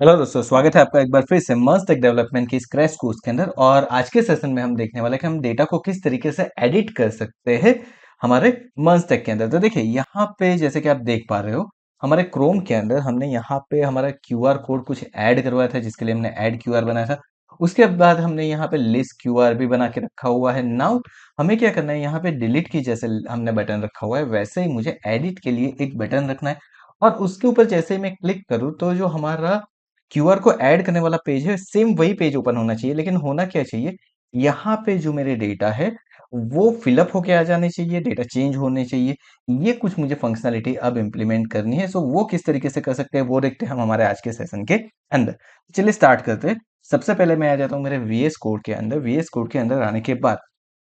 Hello दोस्तों, स्वागत है आपका एक बार फिर से मस्त टेक डेवलपमेंट की क्रैश कोर्स के अंदर। और आज के सेशन में हम देखने वाले हैं कि हम डेटा को किस तरीके से एडिट कर सकते हैं हमारे मस्त टेक के अंदर। तो देखिए यहाँ पे जैसे कि आप देख पा रहे हो, हमारे क्रोम के अंदर हमने यहाँ पे हमारा क्यूआर कोड कुछ ऐड करवाया था, जिसके लिए हमने ऐड क्यूआर बनाया था। उसके बाद हमने यहाँ पे लिस्ट क्यूआर भी बना के रखा हुआ है। नाउ हमें क्या करना है, यहाँ पे डिलीट की जैसे हमने बटन रखा हुआ है, वैसे ही मुझे एडिट के लिए एक बटन रखना है। और उसके ऊपर जैसे ही मैं क्लिक करूँ तो जो हमारा क्यूआर को ऐड करने वाला पेज है, सेम वही पेज ओपन होना चाहिए। लेकिन होना क्या चाहिए, यहाँ पे जो मेरे डेटा है वो फिलअप होके आ जाने चाहिए, डेटा चेंज होने चाहिए। ये कुछ मुझे फंक्शनैलिटी अब इम्प्लीमेंट करनी है। सो वो किस तरीके से कर सकते हैं वो देखते हैं हम हमारे आज के सेशन के अंदर। चलिए स्टार्ट करते हैं। सबसे पहले मैं आ जाता हूँ मेरे वीएस कोड के अंदर। वीएस कोड के अंदर आने के बाद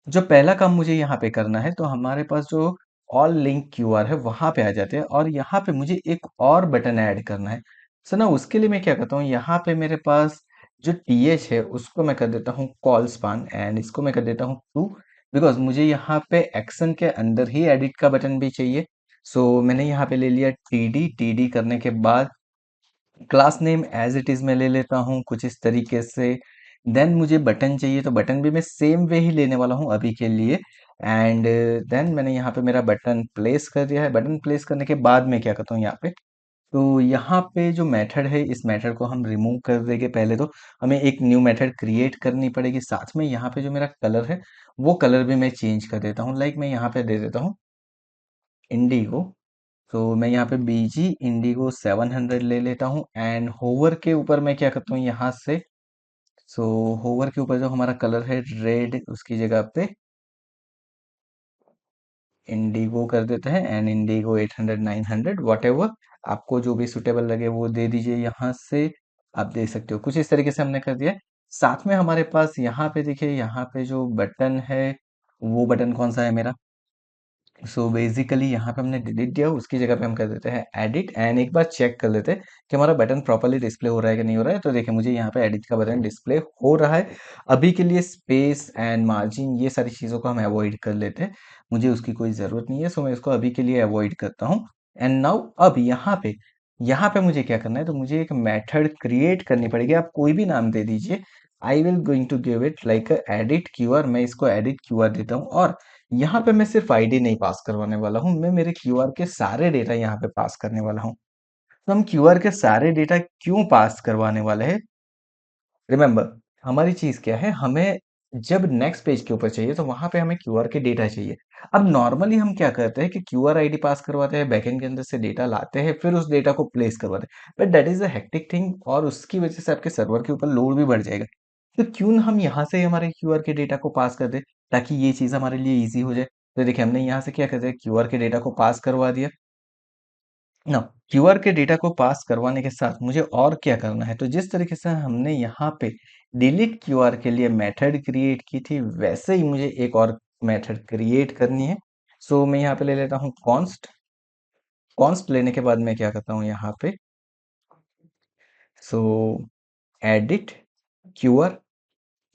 जो पहला काम मुझे यहाँ पे करना है, तो हमारे पास जो ऑल लिंक क्यूआर है वहां पे आ जाते हैं, और यहाँ पे मुझे एक और बटन ऐड करना है। सो ना उसके लिए मैं क्या करता हूँ, यहाँ पे मेरे पास जो टीएच है उसको मैं कर देता हूँ कॉल स्पान, एंड इसको मैं कर देता हूँ टू, बिकॉज मुझे यहाँ पे एक्शन के अंदर ही एडिट का बटन भी चाहिए। सो मैंने यहाँ पे ले लिया टीडी। टीडी करने के बाद class name as it is मैं ले लेता हूँ कुछ इस तरीके से। देन मुझे बटन चाहिए, तो बटन भी मैं सेम वे ही लेने वाला हूँ अभी के लिए। एंड देन मैंने यहाँ पे मेरा बटन प्लेस कर दिया है। बटन प्लेस करने के बाद मैं क्या करता हूँ यहाँ पे, तो यहाँ पे जो मेथड है इस मेथड को हम रिमूव कर देंगे। पहले तो हमें एक न्यू मेथड क्रिएट करनी पड़ेगी। साथ में यहाँ पे जो मेरा कलर है वो कलर भी मैं चेंज कर देता हूँ। लाइक मैं यहाँ पे दे देता हूँ इंडिगो। तो मैं यहाँ पे बीजी इंडिगो 700 ले लेता हूँ। एंड होवर के ऊपर मैं क्या करता हूँ यहाँ से, सो होवर के ऊपर जो हमारा कलर है रेड, उसकी जगह पे इंडिगो कर देते हैं। एंड इंडिगो 800 900 वट एवर, आपको जो भी सुटेबल लगे वो दे दीजिए। यहाँ से आप देख सकते हो कुछ इस तरीके से हमने कर दिया। साथ में हमारे पास यहाँ पे देखिए, यहाँ पे जो बटन है वो बटन कौन सा है मेरा, सो बेसिकली यहाँ पे हमने डिलीट दिया, उसकी जगह पे हम कर देते हैं एडिट। एंड एक बार चेक कर लेते हैं कि हमारा बटन प्रॉपर्ली डिस्प्ले हो रहा है कि नहीं हो रहा है। तो देखिए मुझे यहाँ पे एडिट का बटन डिस्प्ले हो रहा है। अभी के लिए स्पेस एंड मार्जिन ये सारी चीज़ों को हम अवॉइड कर लेते हैं, मुझे उसकी कोई ज़रूरत नहीं है। सो मैं इसको अभी के लिए अवॉइड करता हूँ। एंड नाउ अब यहाँ पे मुझे क्या करना है, तो मुझे एक मेथड क्रिएट करनी पड़ेगी। आप कोई भी नाम दे दीजिए। I will going to give it like edit QR. मैं इसको एडिट क्यूआर देता हूँ। और यहाँ पे मैं सिर्फ आईडी नहीं पास करवाने वाला हूँ, मैं मेरे क्यूआर के सारे डेटा यहाँ पे पास करने वाला हूँ। तो हम क्यूआर के सारे डेटा क्यों पास करवाने वाले हैं, रिमेंबर हमारी चीज क्या है, हमें जब नेक्स्ट पेज के ऊपर चाहिए तो वहां पे हमें क्यूआर के डेटा चाहिए। अब नॉर्मली हम क्या करते हैं कि क्यूआर आईडी पास करवाते हैं, बैकएंड के अंदर से डेटा लाते हैं, फिर उस डेटा को प्लेस करवाते हैं। But that is a hectic thing, और उसकी वजह से आपके सर्वर के ऊपर लोड भी बढ़ जाएगा। तो क्यों ना हम यहाँ से हमारे क्यूआर के डेटा को पास कर दे, ताकि ये चीज हमारे लिए इजी हो जाए। तो देखिए हमने यहाँ से क्या कर दिया, क्यूआर के डेटा को पास करवा दिया ना। क्यूआर के डेटा को पास करवाने के साथ मुझे और क्या करना है, तो जिस तरीके से हमने यहाँ पे डिलीट क्यूआर के लिए मेथड क्रिएट की थी, वैसे ही मुझे एक और मेथड क्रिएट करनी है। सो मैं यहाँ पे ले लेता हूँ कॉन्स्ट। कॉन्स्ट लेने के बाद मैं क्या करता हूँ यहाँ पे, so edit QR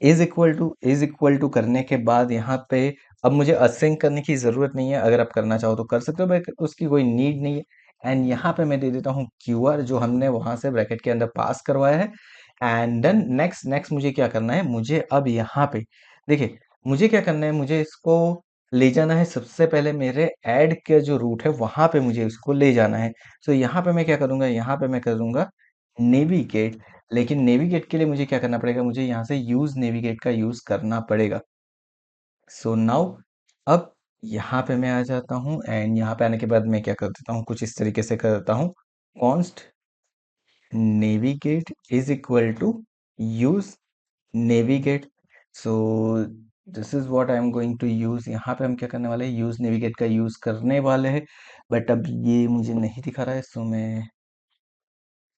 is equal to करने के बाद यहाँ पे अब मुझे असिंक करने की जरूरत नहीं है। अगर आप करना चाहो तो कर सकते हो, बट उसकी कोई नीड नहीं है। एंड यहाँ पे मैं दे देता हूँ क्यूआर जो हमने वहां से ब्रैकेट के अंदर पास करवाया है। एंड देन नेक्स्ट नेक्स्ट मुझे क्या करना है, मुझे अब यहाँ पे देखिए मुझे क्या करना है, मुझे इसको ले जाना है सबसे पहले मेरे ऐड के जो रूट है वहां पे मुझे इसको ले जाना है। सो यहाँ पे मैं क्या करूंगा, यहाँ पे मैं करूंगा नेविगेट। लेकिन नेविगेट के लिए मुझे क्या करना पड़ेगा, मुझे यहाँ से यूज नेविगेट का यूज करना पड़ेगा। सो नाउ अब यहाँ पे मैं आ जाता हूँ। एंड यहाँ पे आने के बाद मैं क्या कर देता हूँ, कुछ इस तरीके से करता हूँ, const navigate is equal to use navigate. So this is what I am going to use. यहाँ पे हम क्या करने वाले हैं, यूज नेविगेट का यूज करने वाले हैं। बट अब ये मुझे नहीं दिखा रहा है, सो मैं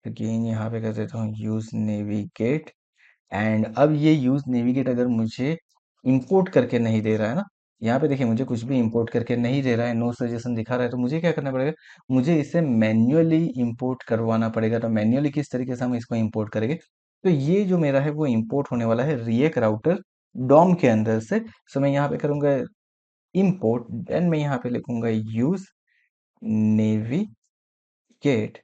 अगेन यहाँ पे कर देता हूँ यूज नेविगेट। एंड अब ये यूज नेविगेट अगर मुझे इंपोर्ट करके नहीं दे रहा है ना, यहाँ पे देखिए मुझे कुछ भी इंपोर्ट करके नहीं दे रहा है, नो सजेशन दिखा रहा है, तो मुझे क्या करना पड़ेगा, मुझे इसे मैन्युअली इंपोर्ट करवाना पड़ेगा। तो मैन्युअली किस तरीके से हम इसको इंपोर्ट करेंगे, तो ये जो मेरा है वो इंपोर्ट होने वाला है रिएक्ट राउटर डॉम के अंदर से। सो मैं यहाँ पे करूंगा इंपोर्ट, देन मैं यहाँ पे लिखूंगा यूज नेविगेट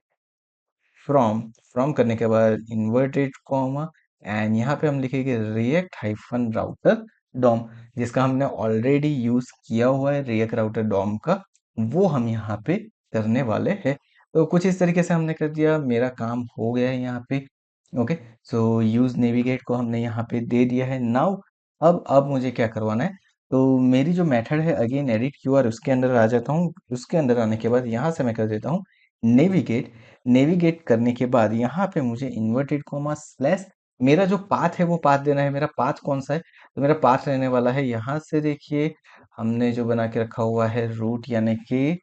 फ्रॉम फ्रॉम करने के बाद इन्वर्टेड कॉमा एंड यहाँ पे हम लिखेंगे रिएक्ट हाइफन राउटर डॉम, जिसका हमने ऑलरेडी यूज किया हुआ है रिएक्ट राउटर डॉम का, वो हम यहाँ पे करने वाले हैं। तो कुछ इस तरीके से हमने कर दिया, मेरा काम हो गया है यहाँ पे। ओके, सो यूज नेविगेट को हमने यहाँ पे दे दिया है। नाउ अब मुझे क्या करवाना है, तो मेरी जो मेथड है अगेन एडिट क्यूआर, उसके अंदर आ जाता हूँ। उसके अंदर आने के बाद यहाँ से मैं कर देता हूँ नेविगेट। नेविगेट करने के बाद यहाँ पे मुझे इन्वर्टेड कॉमा स्लैश, मेरा जो पाथ है वो पाथ देना है। मेरा पाथ कौन सा है, तो मेरा पाथ रहने वाला है यहाँ से, देखिए हमने जो बना के रखा हुआ है रूट, यानी कि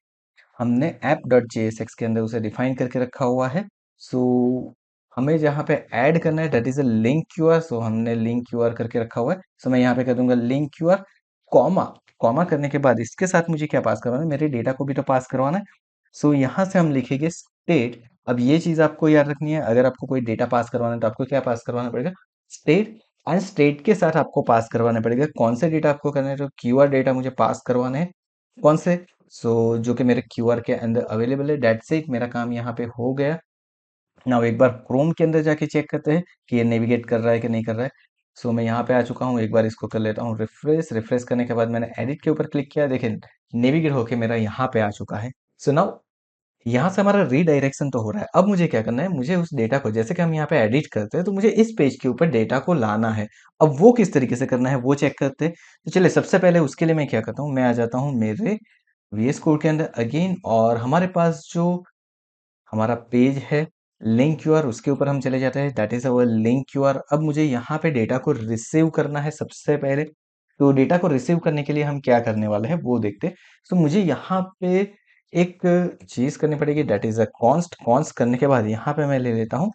हमने app.jsx के अंदर उसे डिफाइन करके रखा हुआ है। सो हमें जहाँ पे ऐड करना है that is a link QR, so हमने लिंक क्यूआर करके रखा हुआ है। सो मैं यहाँ पे कर दूंगा लिंक क्यूआर कॉमा, कॉमा करने के बाद इसके साथ मुझे क्या पास करवाना है, मेरे डेटा को भी तो पास करवाना है। सो यहाँ से हम लिखेंगे स्टेट। अब ये चीज आपको याद रखनी है, अगर आपको कोई डेटा पास करवाना है तो आपको क्या पास करवाना पड़ेगा, स्टेट। एंड स्टेट के साथ आपको पास करवाना पड़ेगा कौन से डेटा आपको करना है, तो क्यूआर डेटा मुझे पास करवाना है। कौन से, जो कि मेरे क्यूआर के अंदर अवेलेबल है। डेट्स इट, मेरा काम यहाँ पे हो गया। नाउ एक बार क्रोम के अंदर जाके चेक करते हैं कि ये नेविगेट कर रहा है कि नहीं कर रहा है। मैं यहाँ पे आ चुका हूँ, एक बार इसको कर लेता हूँ रिफ्रेश। रिफ्रेश करने के बाद मैंने एडिट के ऊपर क्लिक किया, देखिए नेविगेट होके मेरा यहाँ पे आ चुका है। नाउ यहाँ से हमारा रीडायरेक्शन तो हो रहा है। अब मुझे क्या करना है, मुझे उस डेटा को, जैसे कि हम यहाँ पे एडिट करते हैं तो मुझे इस पेज के ऊपर डेटा को लाना है। अब वो किस तरीके से करना है वो चेक करते हैं। तो चलिए सबसे पहले उसके लिए मैं क्या करता हूँ, मैं आ जाता हूँ मेरे वीएस कोड के अंदर अगेन, और हमारे पास जो हमारा पेज है लिंक क्यूआर, उसके ऊपर हम चले जाते हैं, that is our link QR. अब मुझे यहाँ पे डेटा को रिसीव करना है सबसे पहले। तो डेटा को रिसीव करने के लिए हम क्या करने वाले हैं वो देखते हैं। मुझे यहाँ पे एक चीज करनी पड़ेगी, that is a const. Const करने के बाद यहाँ पे मैं ले लेता हूँ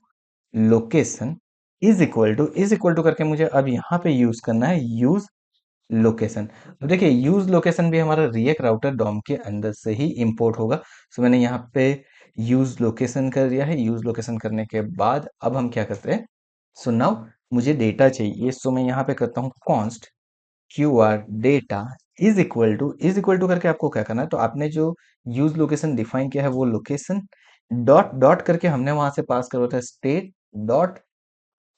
लोकेशन इज इक्वल टू करके मुझे अब यहाँ पे यूज करना है यूज लोकेशन। तो देखिए यूज लोकेशन भी हमारा रिएक्ट राउटर डॉम के अंदर से ही इंपोर्ट होगा। मैंने यहाँ पे यूज लोकेशन कर दिया है। यूज लोकेशन करने के बाद अब हम क्या करते हैं, नाउ मुझे डेटा चाहिए। मैं यहाँ पे करता हूँ const Q R data is equal to करके आपको क्या करना है, तो आपने जो यूज लोकेशन डिफाइन किया है वो लोकेशन डॉट डॉट करके हमने वहां से पास करवा था state dot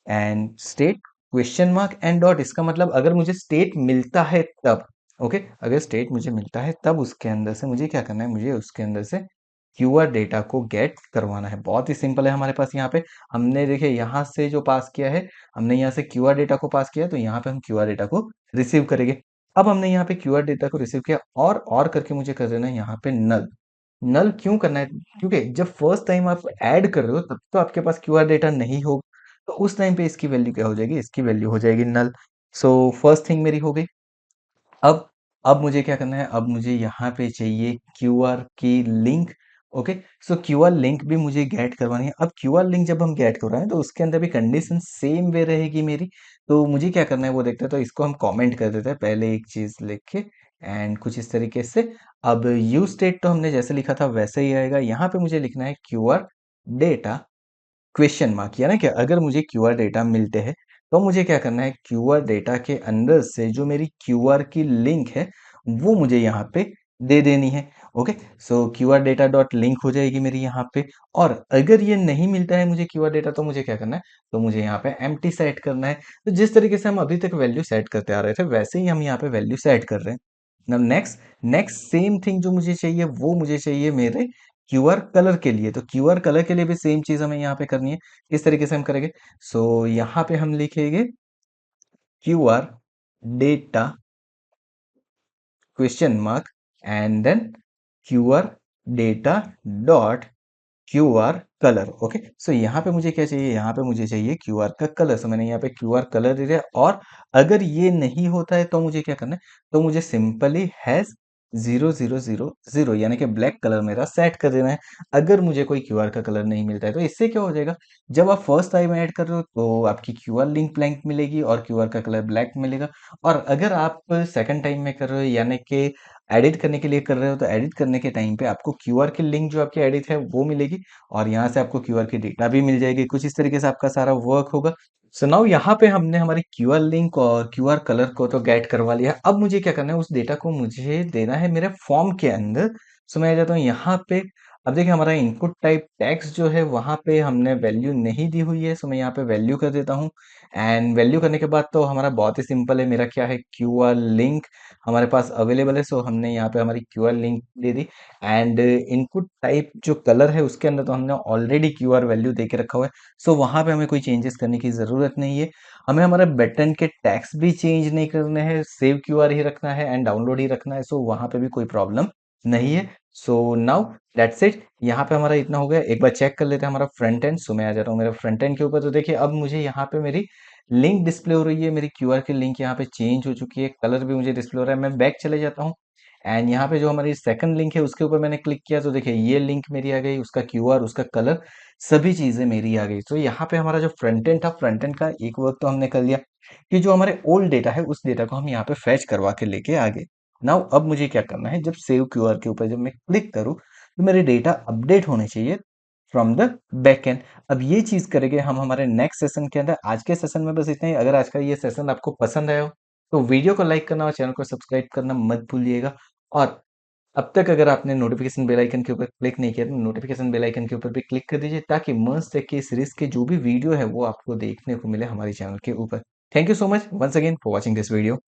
and state question mark and dot. इसका मतलब अगर मुझे स्टेट मिलता है तब, ओके, अगर स्टेट मुझे मिलता है तब उसके अंदर से मुझे क्या करना है, मुझे उसके अंदर से क्यूआर डेटा को गेट करवाना है। बहुत ही सिंपल है हमारे पास। यहाँ पे हमने देखिए यहाँ से जो पास किया है, हमने यहाँ से क्यूआर डेटा को पास किया, तो यहाँ पे हम क्यूआर डेटा को रिसीव करेंगे। अब हमने यहाँ पे क्यूआर डेटा को रिसीव किया, और करके मुझे कर देना है यहाँ पे नल। नल क्यों करना है, क्योंकि जब फर्स्ट टाइम आप ऐड कर रहे हो तब तो आपके पास क्यूआर डेटा नहीं होगा, तो उस टाइम पे इसकी वैल्यू क्या हो जाएगी, इसकी वैल्यू हो जाएगी नल। फर्स्ट थिंग मेरी हो गई। अब अब मुझे क्या करना है, अब मुझे यहाँ पे चाहिए क्यूआर की लिंक। ओके, क्यूआर लिंक भी मुझे गेट करवानी है। अब क्यूआर लिंक जब हम गेट कर रहे हैं तो उसके अंदर भी कंडीशन सेम वे रहेगी मेरी। तो मुझे क्या करना है वो देखते हैं। तो इसको हम कमेंट कर देते हैं पहले एक चीज लिख के, एंड कुछ इस तरीके से। अब यू स्टेट तो हमने जैसे लिखा था वैसे ही आएगा। यहाँ पे मुझे लिखना है क्यूआर डेटा क्वेश्चन मार्क, यानी कि अगर मुझे क्यूआर डेटा मिलते हैं तो मुझे क्या करना है, क्यूआर डेटा के अंदर से जो मेरी क्यूआर की लिंक है वो मुझे यहाँ पे दे देनी है। Okay, QR data dot link हो जाएगी मेरी यहाँ पे। और अगर ये नहीं मिलता है मुझे क्यूआर डेटा, तो मुझे क्या करना है, तो मुझे यहाँ पे एम्प्टी सेट करना है। तो जिस तरीके से हम अभी तक वैल्यू सेट करते आ रहे थे वैसे ही हम यहाँ पे वैल्यू सेट कर रहे हैं। नेक्स्ट नेक्स्ट सेम थिंग जो मुझे चाहिए वो मुझे चाहिए मेरे क्यूआर कलर के लिए। तो क्यूआर कलर के लिए भी सेम चीज हमें यहाँ पे करनी है। किस तरीके से हम करेंगे, यहाँ पे हम लिखेंगे QR data question mark and then QR data dot QR colour. Okay, यहाँ पे मुझे क्या चाहिए, यहाँ पे मुझे चाहिए क्यूआर का कलर। मैंने यहाँ पे क्यूआर कलर दे दिया। और अगर ये नहीं होता है तो मुझे क्या करना है, तो मुझे सिंपली हैज 0000 यानी कि ब्लैक कलर मेरा सेट कर देना है। अगर मुझे कोई क्यूआर का कलर नहीं मिलता है तो इससे क्या हो जाएगा, जब आप फर्स्ट टाइम ऐड कर रहे हो तो आपकी क्यूआर लिंक ब्लैंक मिलेगी और क्यूआर का कलर ब्लैक मिलेगा। और अगर आप सेकंड टाइम में कर रहे हो, यानी कि एडिट करने के लिए कर रहे हो, तो एडिट करने के टाइम पे आपको क्यूआर की लिंक जो आपकी एडिट है वो मिलेगी, और यहाँ से आपको क्यूआर की डेटा भी मिल जाएगी। कुछ इस तरीके से आपका सारा वर्क होगा। नाउ यहाँ पे हमने हमारी क्यूआर लिंक और क्यूआर कलर को तो गेट करवा लिया। अब मुझे क्या करना है, उस डेटा को मुझे देना है मेरे फॉर्म के अंदर। मैं आ जाता हूँ यहाँ पे। अब देखिए हमारा इनपुट टाइप टेक्स्ट जो है वहाँ पे हमने वैल्यू नहीं दी हुई है, सो मैं यहाँ पे वैल्यू कर देता हूँ। एंड वैल्यू करने के बाद तो हमारा बहुत ही सिंपल है, मेरा क्या है क्यूआर लिंक हमारे पास अवेलेबल है, सो हमने यहाँ पे हमारी QR link they the. And input type जो कलर है उसके अंदर तो हमने ऑलरेडी क्यूआर वैल्यू दे के रखा हुआ है, सो वहाँ पे हमें कोई चेंजेस करने की ज़रूरत नहीं है। हमें हमारे बटन के टैग्स भी चेंज नहीं करने हैं, सेव क्यूआर ही रखना है एंड डाउनलोड ही रखना है, सो वहाँ पे भी कोई प्रॉब्लम नहीं है। सो नाउ दैट्स इट, यहाँ पे हमारा इतना हो गया। एक बार चेक कर लेते हैं हमारा फ्रंट एंड। सो मैं आ जाता हूँ मेरे फ्रंट एंड के ऊपर, तो देखिए अब मुझे यहाँ पे मेरी लिंक डिस्प्ले हो रही है, मेरी क्यूआर की लिंक यहाँ पे चेंज हो चुकी है, कलर भी मुझे डिस्प्ले हो रहा है। मैं बैक चले जाता हूँ एंड यहाँ पे जो हमारी सेकंड लिंक है उसके ऊपर मैंने क्लिक किया, तो देखिए ये लिंक मेरी आ गई, उसका क्यूआर, उसका कलर, सभी चीजें मेरी आ गई। तो यहाँ पे हमारा जो फ्रंट एंड था, फ्रंट एंड का एक वर्क तो हमने कर लिया कि जो हमारे ओल्ड डेटा है उस डेटा को हम यहाँ पे फैच करवा के लेके आ गए। नाउ अब मुझे क्या करना है, जब सेव क्यूआर के ऊपर जब मैं क्लिक करूँ तो मेरे डेटा अपडेट होने चाहिए फ्रॉम द बैक एंड। अब ये चीज करेंगे हम हमारे नेक्स्ट सेशन के अंदर। आज के सेशन में बस इतना ही। अगर आज का ये सेशन आपको पसंद आया हो तो वीडियो को लाइक करना और चैनल को सब्सक्राइब करना मत भूलिएगा। और अब तक अगर आपने नोटिफिकेशन बेल आइकन के ऊपर क्लिक नहीं किया तो नोटिफिकेशन बेल आइकन के ऊपर भी क्लिक कर दीजिए, ताकि मस्त टेक की सीरीज के जो भी वीडियो है वो आपको देखने को मिले हमारे चैनल के ऊपर। Thank you so much once again for watching this video.